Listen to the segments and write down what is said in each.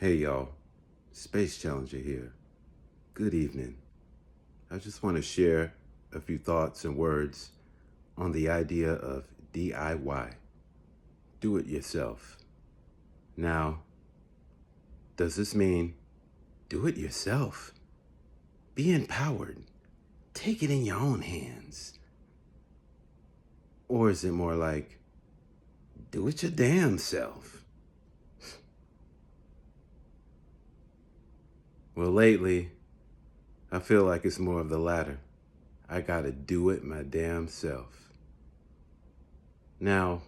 Hey y'all, Space Challenger here. Good evening. I just want to share a few thoughts and words on the idea of DIY. Do it yourself. Now, does this mean do it yourself? Be empowered. Take it in your own hands. Or is it more like do it your damn self? Well, lately, I feel like it's more of the latter. I gotta do it my damn self. Now,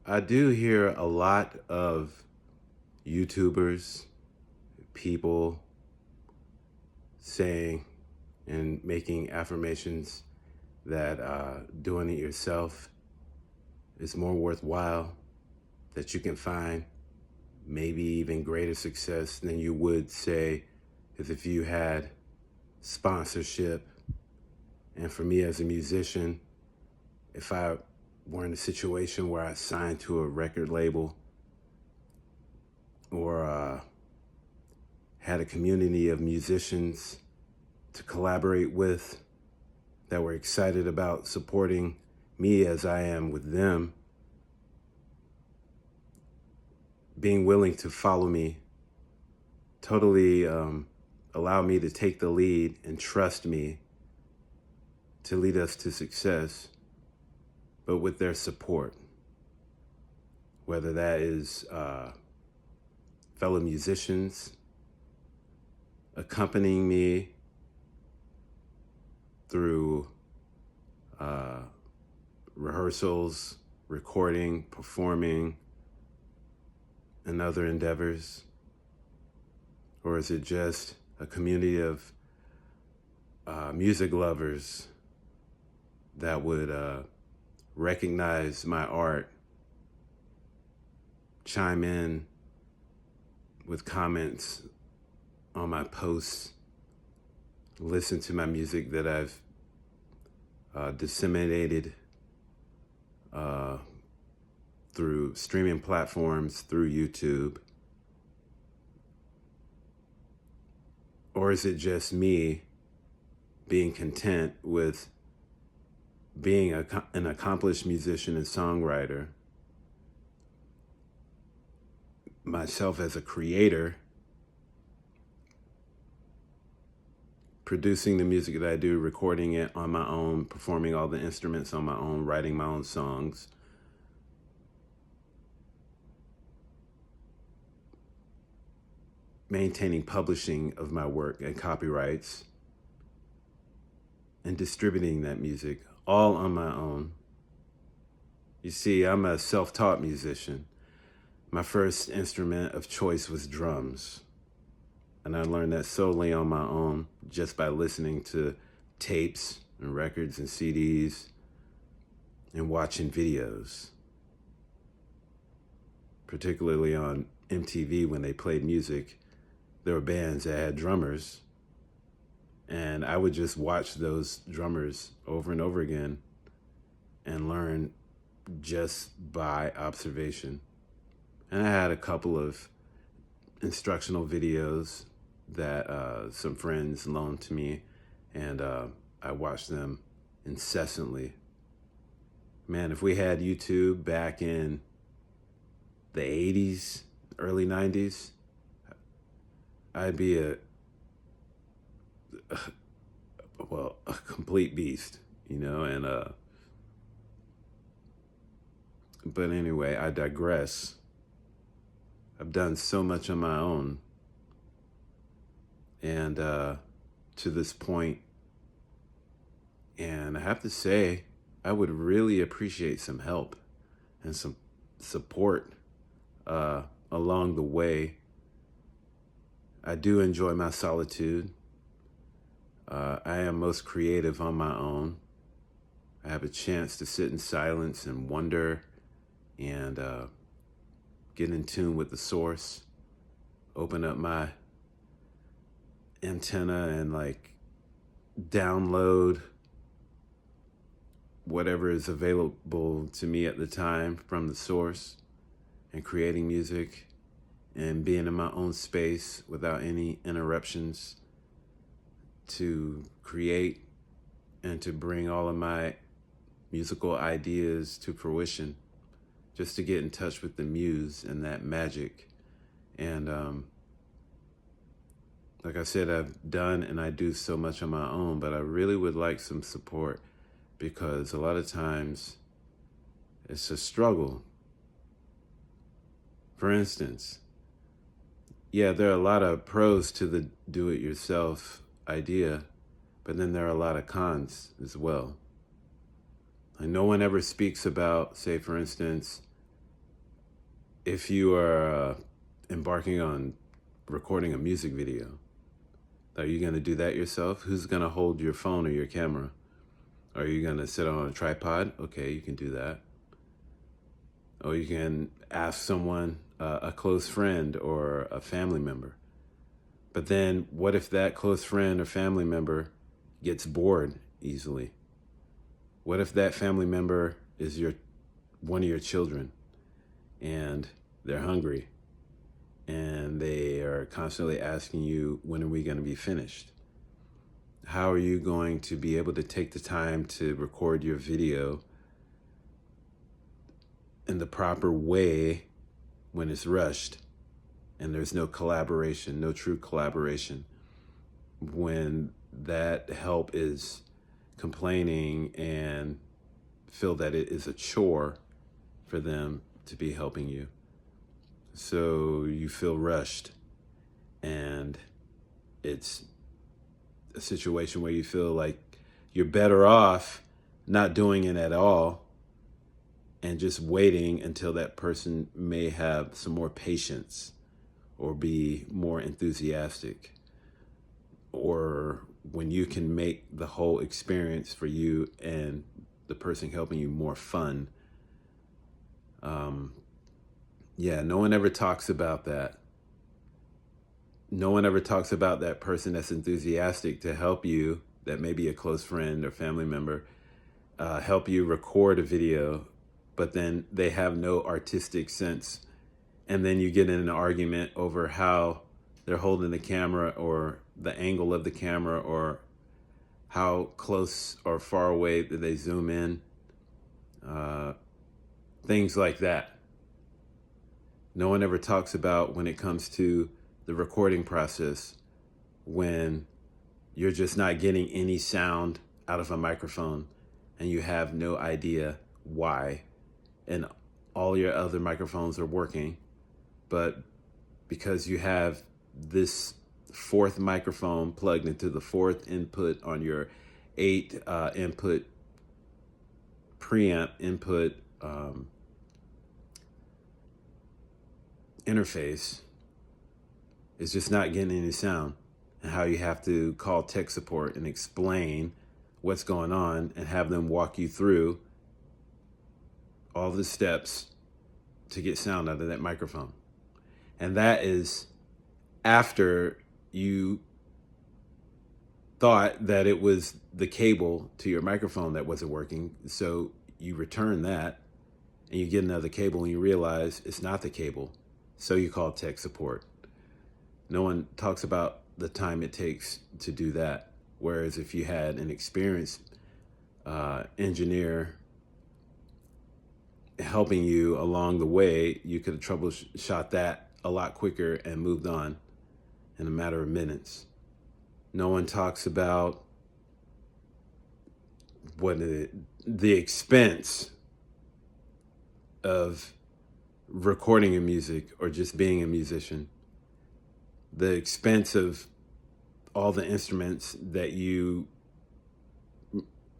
I do hear a lot of YouTubers, people saying and making affirmations that doing it yourself is more worthwhile, that you can find maybe even greater success than you would say if you had sponsorship. And for me as a musician, if I were in a situation where I signed to a record label or had a community of musicians to collaborate with that were excited about supporting me as I am with them, being willing to follow me, totally allow me to take the lead and trust me to lead us to success, but with their support, whether that is fellow musicians accompanying me through rehearsals, recording, performing, and other endeavors? Or is it just a community of music lovers that would recognize my art, chime in with comments on my posts, listen to my music that I've disseminated through streaming platforms, through YouTube? Or is it just me being content with being an accomplished musician and songwriter, myself as a creator, producing the music that I do, recording it on my own, performing all the instruments on my own, writing my own songs, maintaining publishing of my work and copyrights, and distributing that music all on my own? You see, I'm a self-taught musician. My first instrument of choice was drums. And I learned that solely on my own, just by listening to tapes and records and CDs and watching videos. Particularly on MTV when they played music, there were bands that had drummers. And I would just watch those drummers over and over again and learn just by observation. And I had a couple of instructional videos that some friends loaned to me, and I watched them incessantly. Man, if we had YouTube back in the 80s, early 90s, I'd be a complete beast, and but anyway, I digress. I've done so much on my own, and to this point, and I have to say, I would really appreciate some help and some support along the way. I do enjoy my solitude. I am most creative on my own. I have a chance to sit in silence and wonder and get in tune with the source, open up my antenna and download whatever is available to me at the time from the source, and creating music and being in my own space without any interruptions to create and to bring all of my musical ideas to fruition, just to get in touch with the muse and that magic. And like I said, I've done and I do so much on my own, but I really would like some support, because a lot of times it's a struggle. For instance, yeah, there are a lot of pros to the do-it-yourself idea, but then there are a lot of cons as well. And no one ever speaks about, say, for instance, if you are embarking on recording a music video, are you going to do that yourself? Who's going to hold your phone or your camera? Are you going to sit on a tripod? Okay, you can do that. Or you can ask someone, a close friend or a family member. But then what if that close friend or family member gets bored easily? What if that family member is one of your children and they're hungry and they are constantly asking you, when are we going to be finished? How are you going to be able to take the time to record your video in the proper way when it's rushed and there's no collaboration, no true collaboration, when that help is complaining and feel that it is a chore for them to be helping you? So you feel rushed, and it's a situation where you feel like you're better off not doing it at all and just waiting until that person may have some more patience or be more enthusiastic, or when you can make the whole experience for you and the person helping you more fun. Yeah, no one ever talks about that. No one ever talks about that person that's enthusiastic to help you, that may be a close friend or family member, help you record a video, but then they have no artistic sense. And then you get in an argument over how they're holding the camera or the angle of the camera or how close or far away that they zoom in. Things like that. No one ever talks about when it comes to the recording process, when you're just not getting any sound out of a microphone and you have no idea why, and all your other microphones are working, but because you have this fourth microphone plugged into the fourth input on your 8 input preamp input interface, is just not getting any sound, and how you have to call tech support and explain what's going on and have them walk you through all the steps to get sound out of that microphone. And that is after you thought that it was the cable to your microphone that wasn't working. So you return that and you get another cable and you realize it's not the cable. So you call tech support. No one talks about the time it takes to do that. Whereas if you had an experienced engineer helping you along the way, you could have troubleshot that a lot quicker and moved on in a matter of minutes. No one talks about what the expense of recording a music or just being a musician, the expense of all the instruments that you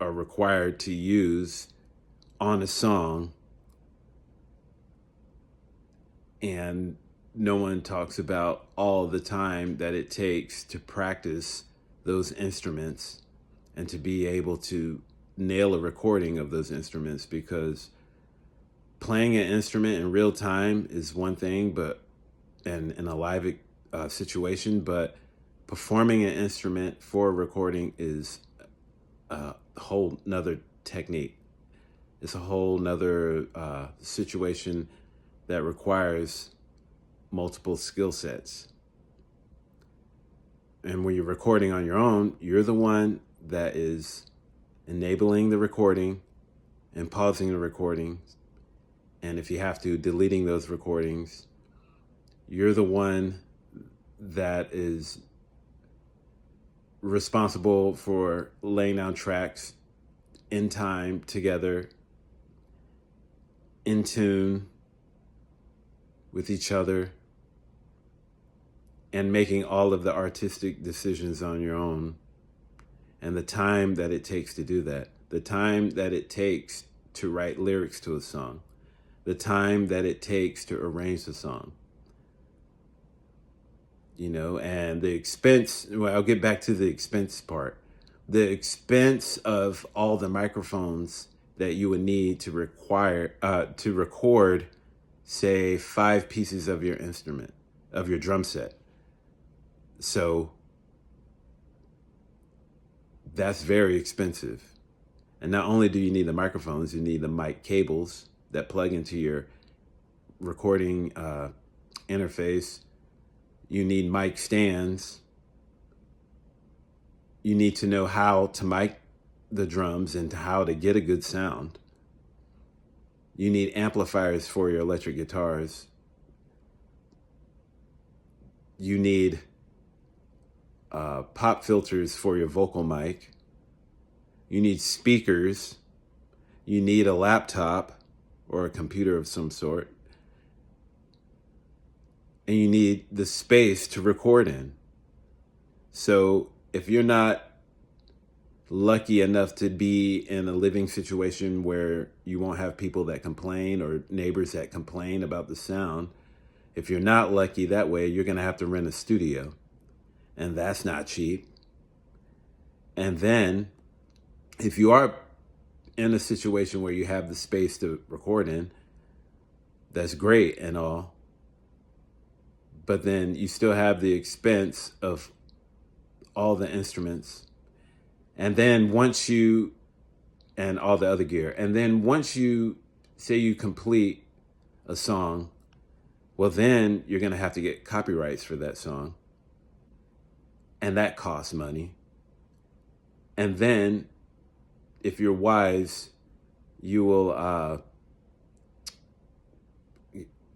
are required to use on a song. And no one talks about all the time that it takes to practice those instruments and to be able to nail a recording of those instruments, because playing an instrument in real time is one thing, but in a live situation, but performing an instrument for a recording is a whole nother technique. It's a whole nother situation that requires multiple skill sets. And when you're recording on your own, you're the one that is enabling the recording and pausing the recording. And if you have to, deleting those recordings. You're the one that is responsible for laying down tracks in time together, in tune with each other, and making all of the artistic decisions on your own. And the time that it takes to do that, the time that it takes to write lyrics to a song, the time that it takes to arrange the song. And the expense, well, I'll get back to the expense part. The expense of all the microphones that you would need to record, say, 5 pieces of your instrument, of your drum set. So that's very expensive. And not only do you need the microphones, you need the mic cables that plug into your recording interface. You need mic stands. You need to know how to mic the drums and how to get a good sound. You need amplifiers for your electric guitars. You need pop filters for your vocal mic. You need speakers. You need a laptop or a computer of some sort. And you need the space to record in. So if you're not lucky enough to be in a living situation where you won't have people that complain or neighbors that complain about the sound, if you're not lucky that way, you're going to have to rent a studio. And that's not cheap. And then if you are in a situation where you have the space to record in, that's great and all. But then you still have the expense of all the instruments. And then once you, and all the other gear. And then once you say you complete a song, well, then you're going to have to get copyrights for that song. And that costs money. And then if you're wise, you will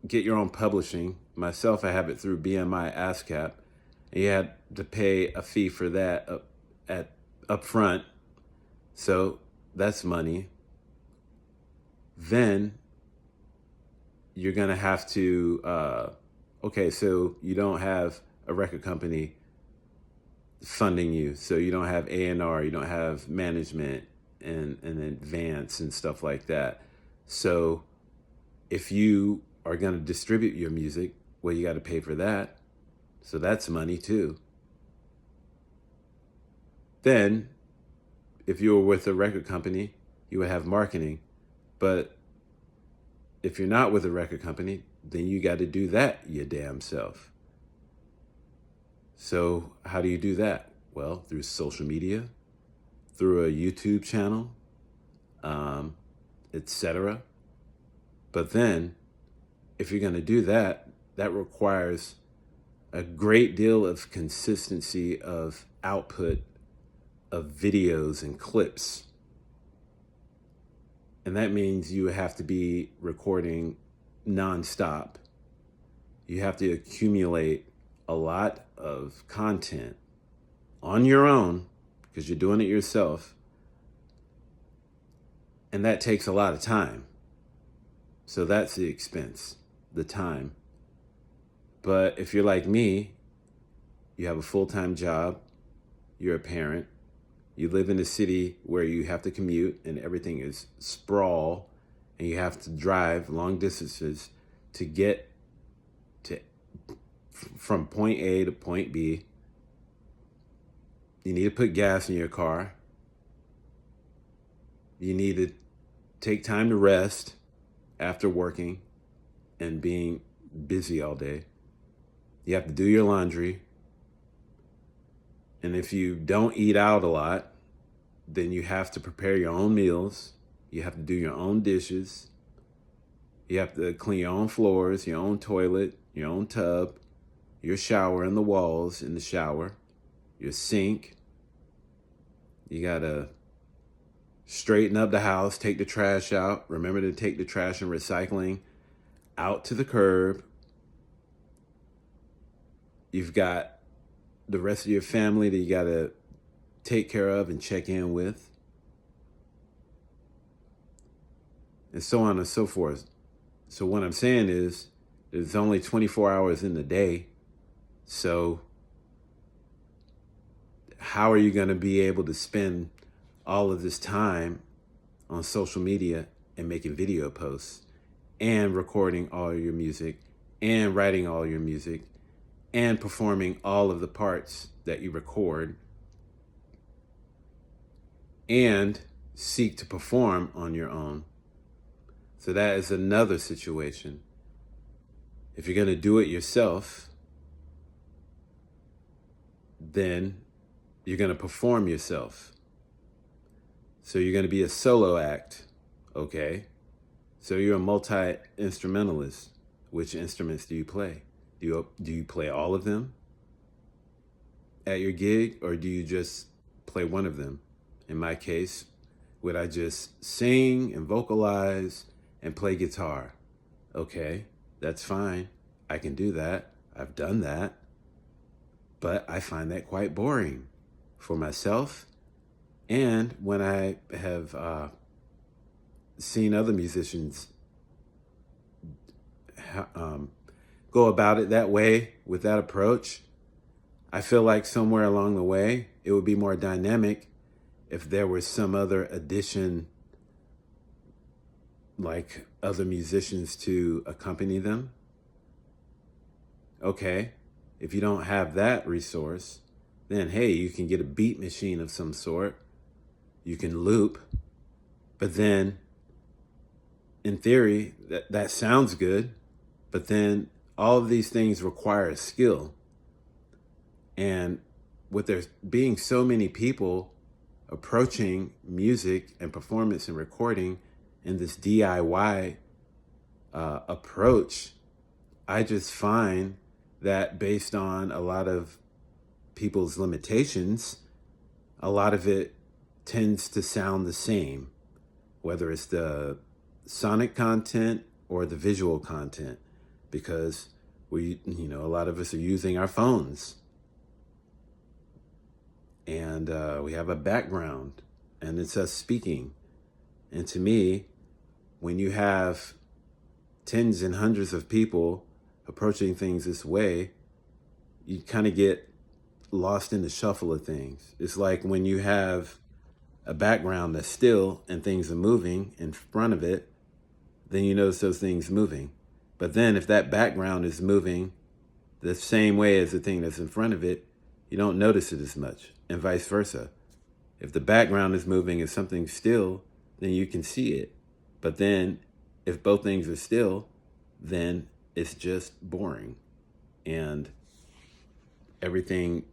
get your own publishing. Myself, I have it through BMI ASCAP. And you had to pay a fee for that up front. So that's money. Then you're going to have to, okay, so you don't have a record company funding you. So you don't have A&R, you don't have management and advance and stuff like that. So if you are going to distribute your music, well, you got to pay for that. So that's money too. Then if you were with a record company, you would have marketing. But if you're not with a record company, then you got to do that your damn self. So how do you do that? Well, through social media, through a YouTube channel, etc. But then if you're going to do that, that requires a great deal of consistency of output of videos and clips. And that means you have to be recording nonstop. You have to accumulate a lot of content on your own because you're doing it yourself. And that takes a lot of time. So that's the expense, the time. But if you're like me, you have a full-time job, you're a parent, you live in a city where you have to commute and everything is sprawl and you have to drive long distances to get from point A to point B. You need to put gas in your car. You need to take time to rest after working and being busy all day. You have to do your laundry. And if you don't eat out a lot, then you have to prepare your own meals. You have to do your own dishes. You have to clean your own floors, your own toilet, your own tub, your shower and the walls in the shower, your sink. You gotta straighten up the house, take the trash out. Remember to take the trash and recycling out to the curb. You've got the rest of your family that you gotta take care of and check in with, and so on and so forth. So what I'm saying is, there's only 24 hours in the day. So how are you going to be able to spend all of this time on social media and making video posts and recording all your music and writing all your music and performing all of the parts that you record and seek to perform on your own? So that is another situation. If you're going to do it yourself, then you're going to perform yourself. So you're going to be a solo act, okay? So you're a multi-instrumentalist. Which instruments do you play? Do you play all of them at your gig, or do you just play one of them? In my case, would I just sing and vocalize and play guitar? Okay, that's fine. I can do that. I've done that. But I find that quite boring for myself. And when I have seen other musicians go about it that way, with that approach, I feel like somewhere along the way, it would be more dynamic if there was some other addition, like other musicians to accompany them. Okay, if you don't have that resource, then hey, you can get a beat machine of some sort. You can loop, but then in theory, that sounds good, but then all of these things require skill. And with there being so many people approaching music and performance and recording in this DIY approach, I just find that based on a lot of people's limitations, a lot of it tends to sound the same, whether it's the sonic content or the visual content, because a lot of us are using our phones, and we have a background, and it's us speaking. And to me, when you have tens and hundreds of people approaching things this way, you kind of get lost in the shuffle of things. It's like when you have a background that's still and things are moving in front of it, then you notice those things moving. But then if that background is moving the same way as the thing that's in front of it, you don't notice it as much, and vice versa. If the background is moving and something's still, then you can see it. But then if both things are still, then it's just boring. And everything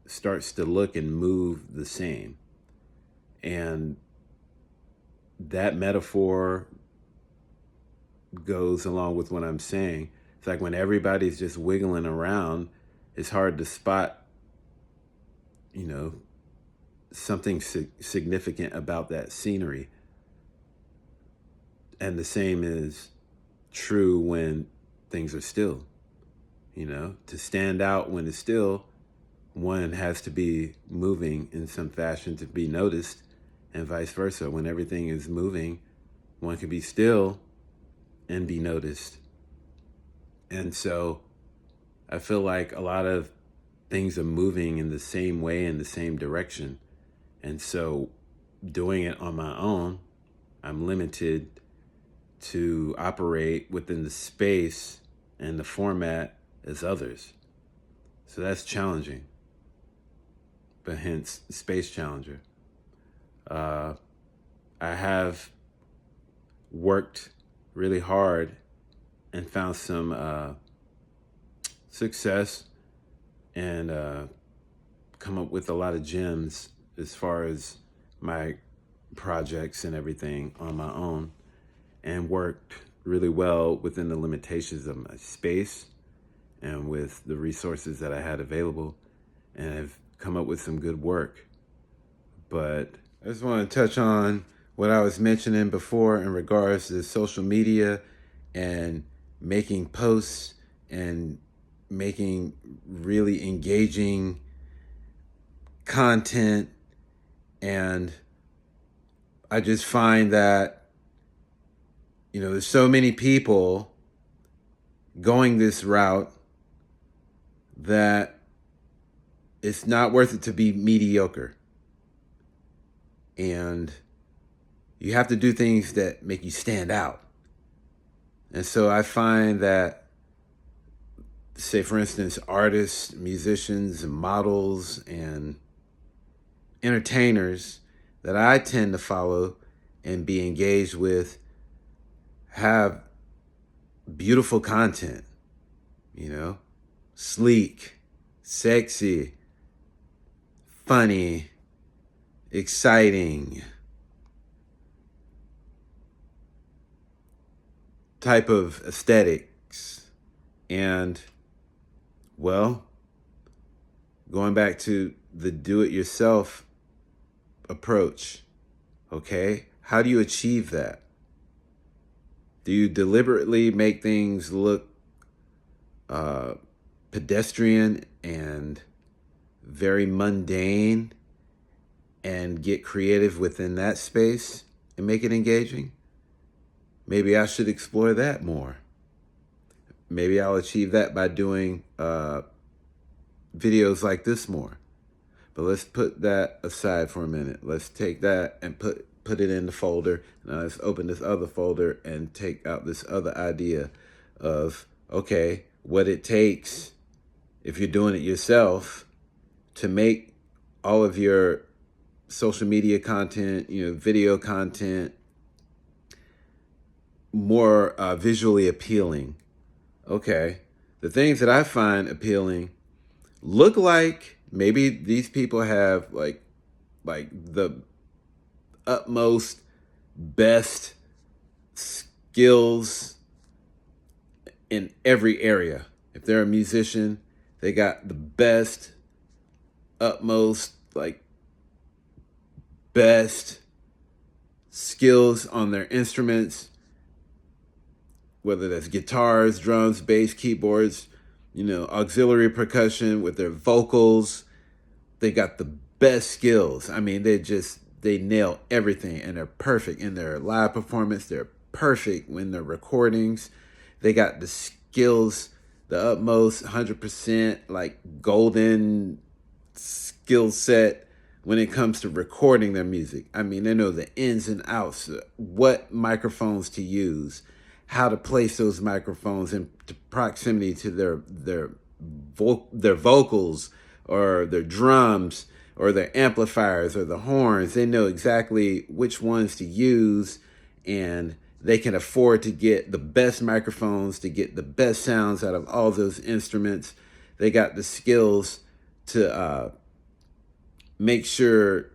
starts to look and move the same. And that metaphor goes along with what I'm saying. It's like when everybody's just wiggling around, it's hard to spot, something significant about that scenery. And the same is true when things are still. To stand out when it's still, one has to be moving in some fashion to be noticed, and vice versa. When everything is moving, one can be still and be noticed. And so I feel like a lot of things are moving in the same way, in the same direction. And so doing it on my own, I'm limited to operate within the space and the format as others. So that's challenging, but hence Space Challenger. I have worked really hard and found some success and come up with a lot of gems as far as my projects and everything on my own, and worked really well within the limitations of my space, and with the resources that I had available, and have come up with some good work. But I just want to touch on what I was mentioning before in regards to social media and making posts and making really engaging content. And I just find that, there's so many people going this route that it's not worth it to be mediocre. And you have to do things that make you stand out. And so I find that, say, for instance, artists, musicians, and models, and entertainers that I tend to follow and be engaged with have beautiful content, sleek, sexy, funny, exciting type of aesthetics. And, well, going back to the do-it-yourself approach, okay? How do you achieve that? Do you deliberately make things look pedestrian and very mundane and get creative within that space and make it engaging? Maybe I should explore that more. Maybe I'll achieve that by doing videos like this more. But let's put that aside for a minute. Let's take that and put it in the folder. Now let's open this other folder and take out this other idea of, okay, what it takes if you're doing it yourself to make all of your social media content, video content more visually appealing. Okay, the things that I find appealing look like maybe these people have like the utmost best skills in every area. If they're a musician, they got the best, utmost, best skills on their instruments, whether that's guitars, drums, bass, keyboards, auxiliary percussion with their vocals. They got the best skills. I mean, they nail everything, and they're perfect in their live performance. They're perfect when they're recordings. They got the skills, the utmost 100% golden skill set when it comes to recording their music. I mean, they know the ins and outs, what microphones to use, how to place those microphones in proximity to their vocals or their drums or their amplifiers or the horns. They know exactly which ones to use, and they can afford to get the best microphones to get the best sounds out of all those instruments. They got the skills to make sure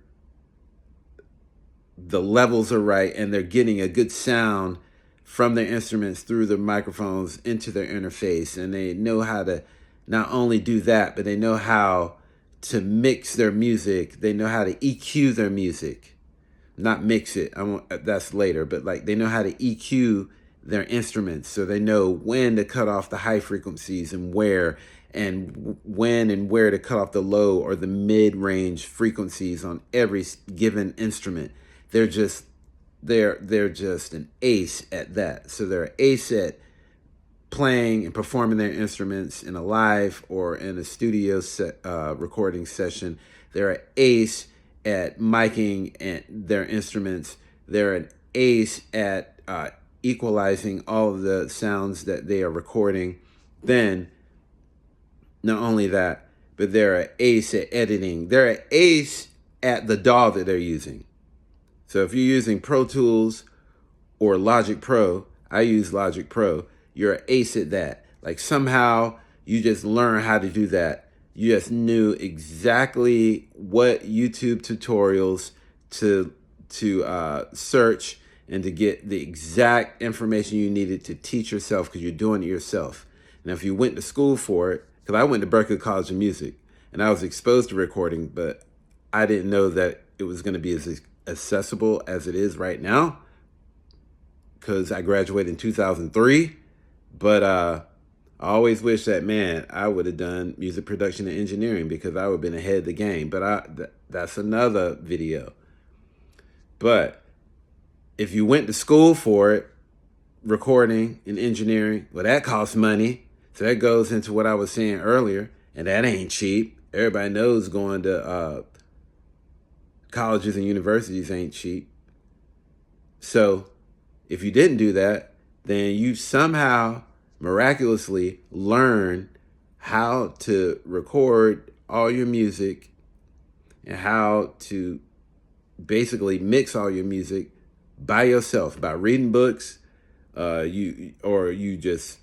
the levels are right and they're getting a good sound from their instruments through the microphones into their interface. And they know how to not only do that, but they know how to mix their music. They know how to EQ their music. Not mix it, that's later, but they know how to EQ their instruments, so they know when to cut off the high frequencies and where, and when and where to cut off the low or the mid-range frequencies on every given instrument. They're just an ace at that. So they're an ace at playing and performing their instruments in a live or in a studio recording session. They're an ace at miking and their instruments. They're an ace at equalizing all of the sounds that they are recording. Then, not only that, but they're an ace at editing. They're an ace at the DAW that they're using. So if you're using Pro Tools or Logic Pro, I use Logic Pro, you're an ace at that. Somehow you just learn how to do that. You just knew exactly what YouTube tutorials to search and to get the exact information you needed to teach yourself, because you're doing it yourself. Now, if you went to school for it, because I went to Berklee College of Music, and I was exposed to recording, but I didn't know that it was going to be as accessible as it is right now, because I graduated in 2003. But I always wish that, man, I would have done music production and engineering, because I would have been ahead of the game. But that's another video. But if you went to school for it, recording and engineering, well, that costs money. So that goes into what I was saying earlier, and that ain't cheap. Everybody knows going to colleges and universities ain't cheap. So if you didn't do that, then you somehow miraculously learn how to record all your music and how to basically mix all your music by yourself, by reading books, you just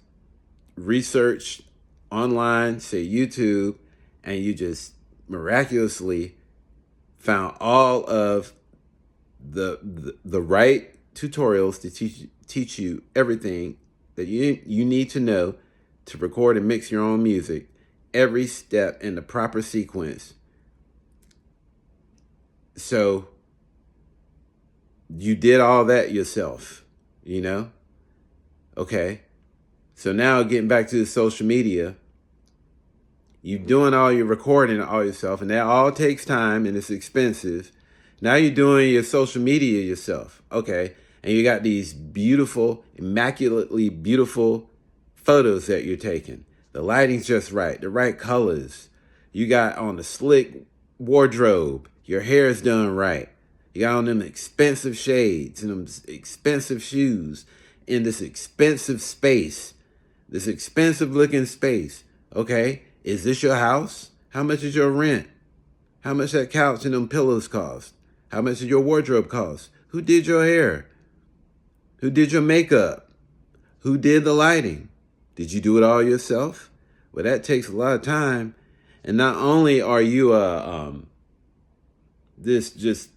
research online, say YouTube, and you just miraculously found all of the right tutorials to teach you everything that you need to know to record and mix your own music, every step in the proper sequence. So you did all that yourself, you know? Okay. So now getting back to the social media, you're doing all your recording all yourself, and that all takes time and it's expensive. Now you're doing your social media yourself. Okay. And you got these beautiful, immaculately beautiful photos that you're taking. The lighting's just right, the right colors. You got on the slick wardrobe. Your hair is done right. You got on them expensive shades and them expensive shoes in this expensive space, this expensive looking space. Okay, is this your house? How much is your rent? How much that couch and them pillows cost? How much did your wardrobe cost? Who did your hair? Who did your makeup? Who did the lighting? Did you do it all yourself? Well, that takes a lot of time. And not only are you this just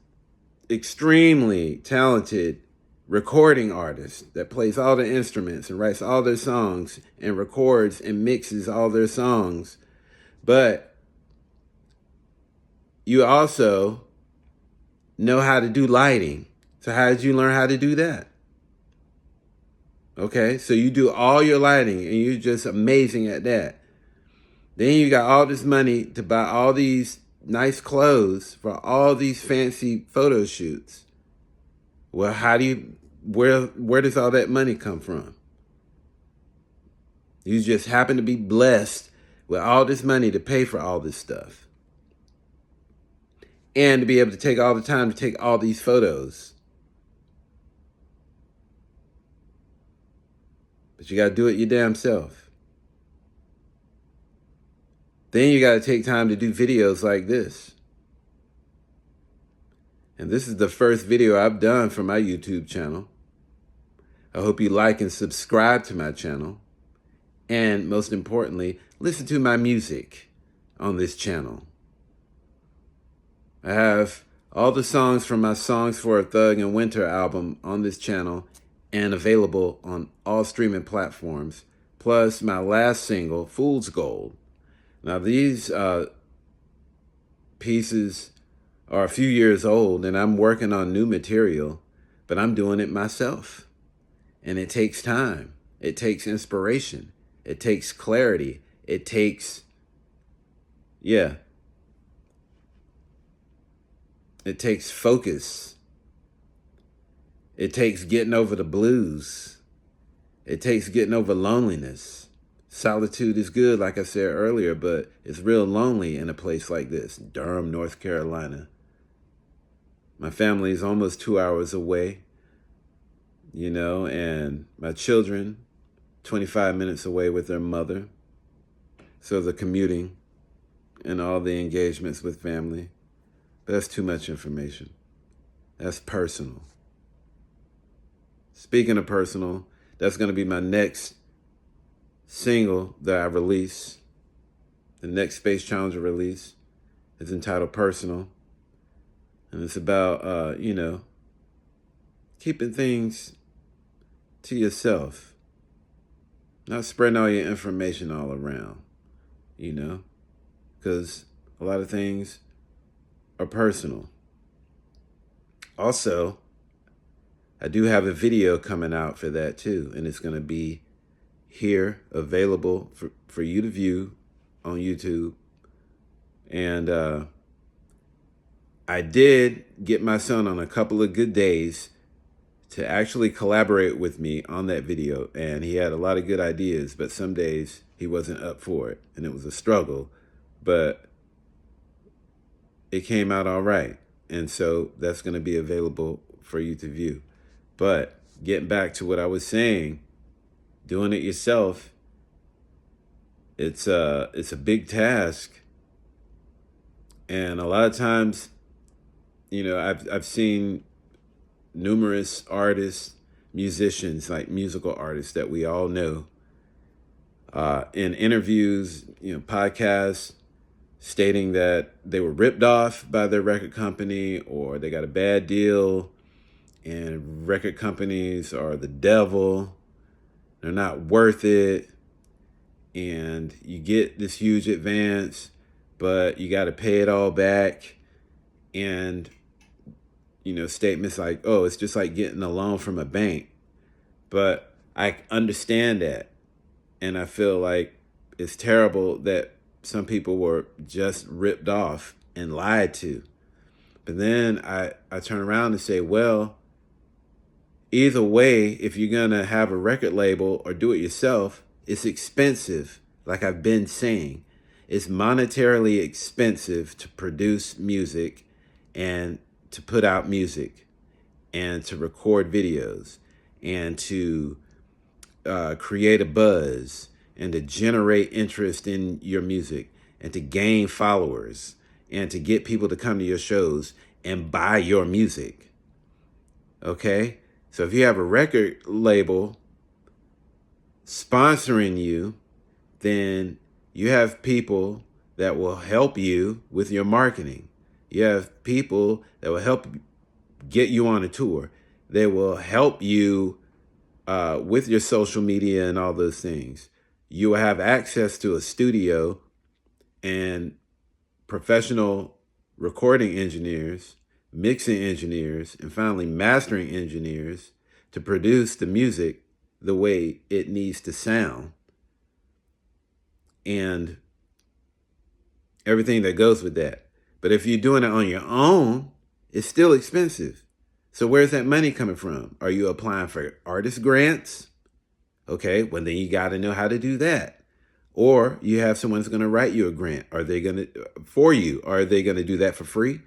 extremely talented recording artist that plays all the instruments and writes all their songs and records and mixes all their songs, but you also know how to do lighting. So how did you learn how to do that? Okay, so you do all your lighting and you're just amazing at that. Then you got all this money to buy all these nice clothes for all these fancy photo shoots. Well, where does all that money come from? You just happen to be blessed with all this money to pay for all this stuff. And to be able to take all the time to take all these photos. But you got to do it your damn self. Then you got to take time to do videos like this. And this is the first video I've done for my YouTube channel. I hope you like and subscribe to my channel. And most importantly, listen to my music on this channel. I have all the songs from my Songs for a Thug and Winter album on this channel and available on all streaming platforms, plus my last single, Fool's Gold. Now these pieces are a few years old and I'm working on new material, but I'm doing it myself. And it takes time. It takes inspiration. It takes clarity. It takes, it takes focus. It takes getting over the blues. It takes getting over loneliness. Solitude is good, like I said earlier, but it's real lonely in a place like this, Durham, North Carolina. My family is almost 2 hours away, and my children, 25 minutes away with their mother. So the commuting and all the engagements with family. But that's too much information. That's personal. Speaking of personal, that's going to be my next single that I release. The next Space Challenger release is entitled Personal. And it's about, keeping things to yourself. Not spreading all your information all around, you know, because a lot of things are personal. Also, I do have a video coming out for that too, and it's going to be here available for you to view on YouTube. And I did get my son on a couple of good days to actually collaborate with me on that video. And he had a lot of good ideas, but some days he wasn't up for it. And it was a struggle, but it came out all right. And so that's going to be available for you to view. But getting back to what I was saying, doing it yourself, it's a big task. And a lot of times, you know, I've seen numerous artists, musicians, like musical artists that we all know, in interviews, you know, podcasts, stating that they were ripped off by their record company or they got a bad deal and record companies are the devil. They're not worth it. And you get this huge advance, but you got to pay it all back. And, you know, statements like, oh, it's just like getting a loan from a bank. But I understand that. And I feel like it's terrible that some people were just ripped off and lied to. But then I turn around and say, well, either way, if you're going to have a record label or do it yourself, it's expensive. Like I've been saying, it's monetarily expensive to produce music and to put out music and to record videos and to create a buzz and to generate interest in your music and to gain followers and to get people to come to your shows and buy your music. Okay? So if you have a record label sponsoring you, then you have people that will help you with your marketing. You have people that will help get you on a tour. They will help you with your social media and all those things. You will have access to a studio and professional recording engineers, mixing engineers, and finally mastering engineers to produce the music the way it needs to sound and everything that goes with that. But if you're doing it on your own, it's still expensive. So where's that money coming from? Are you applying for artist grants? Okay, well then you got to know how to do that. Or you have someone who's going to write you a grant. Are they going to, for you, are they going to do that for free?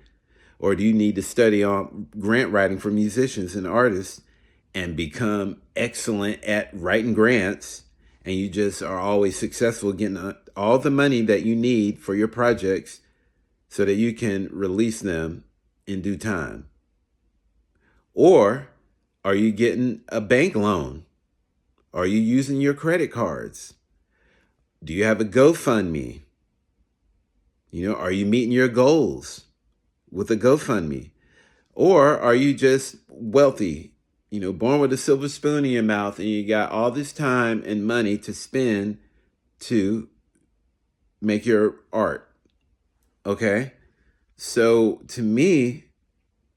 Or do you need to study on grant writing for musicians and artists and become excellent at writing grants, and you just are always successful getting all the money that you need for your projects so that you can release them in due time? Or are you getting a bank loan? Are you using your credit cards? Do you have a GoFundMe? You know, are you meeting your goals with a GoFundMe? Or are you just wealthy, you know, born with a silver spoon in your mouth and you got all this time and money to spend to make your art? Okay? So to me,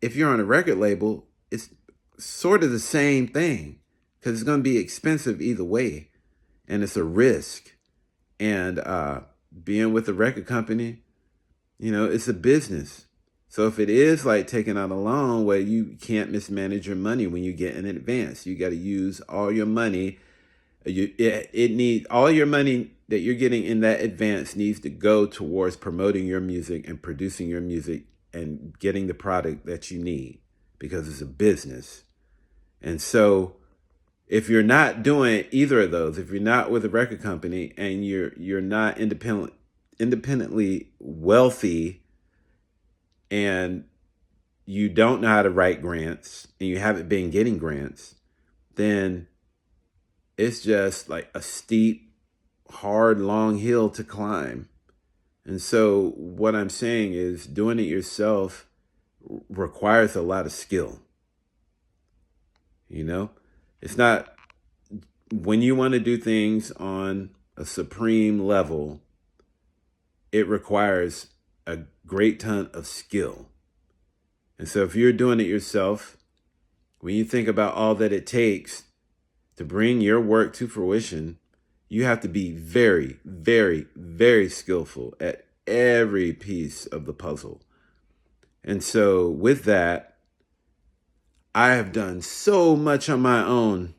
if you're on a record label, it's sort of the same thing because it's going to be expensive either way. And it's a risk. And being with a record company, you know, it's a business. So if it is like taking out a loan where you can't mismanage your money when you get in advance, you got to use all your money. It needs all your money that you're getting in that advance needs to go towards promoting your music and producing your music and getting the product that you need because it's a business. And so if you're not doing either of those, if you're not with a record company and you're not independently wealthy, and you don't know how to write grants and you haven't been getting grants, then it's just like a steep, hard, long hill to climb. And so what I'm saying is doing it yourself requires a lot of skill. You know, it's not when you want to do things on a supreme level, it requires a great ton of skill. And so if you're doing it yourself, when you think about all that it takes to bring your work to fruition, you have to be very, very, very skillful at every piece of the puzzle. And so with that, I have done so much on my own,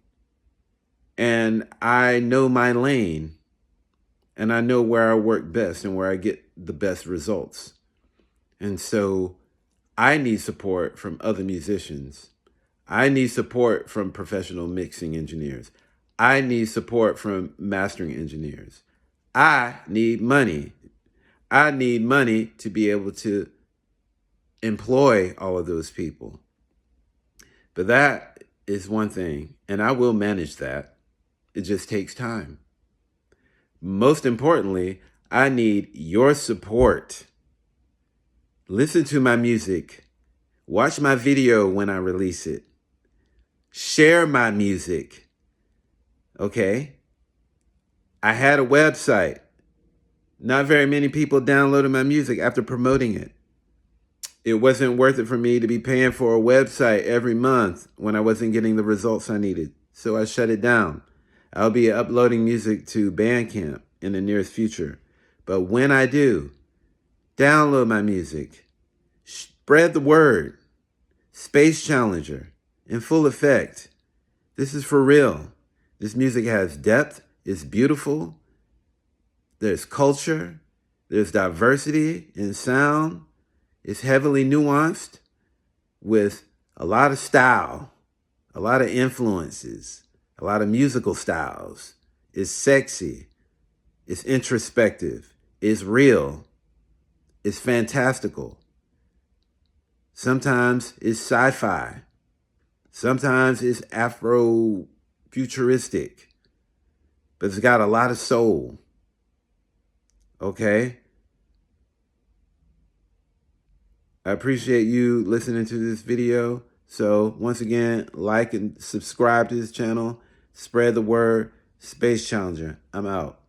and I know my lane, and I know where I work best and where I get the best results. And so I need support from other musicians. I need support from professional mixing engineers. I need support from mastering engineers. I need money. I need money to be able to employ all of those people. But that is one thing, and I will manage that. It just takes time. Most importantly, I need your support. Listen to my music. Watch my video when I release it. Share my music. Okay? I had a website. Not very many people downloaded my music after promoting it. It wasn't worth it for me to be paying for a website every month when I wasn't getting the results I needed. So I shut it down. I'll be uploading music to Bandcamp in the nearest future. But when I do, download my music. Spread the word. Space Challenger in full effect. This is for real. This music has depth. It's beautiful. There's culture. There's diversity in sound. It's heavily nuanced with a lot of style, a lot of influences, a lot of musical styles. It's sexy. It's introspective. It's real. It's fantastical. Sometimes it's sci-fi. Sometimes it's Afro-futuristic. But it's got a lot of soul. Okay? I appreciate you listening to this video. So once again, like and subscribe to this channel. Spread the word. Space Challenger. I'm out.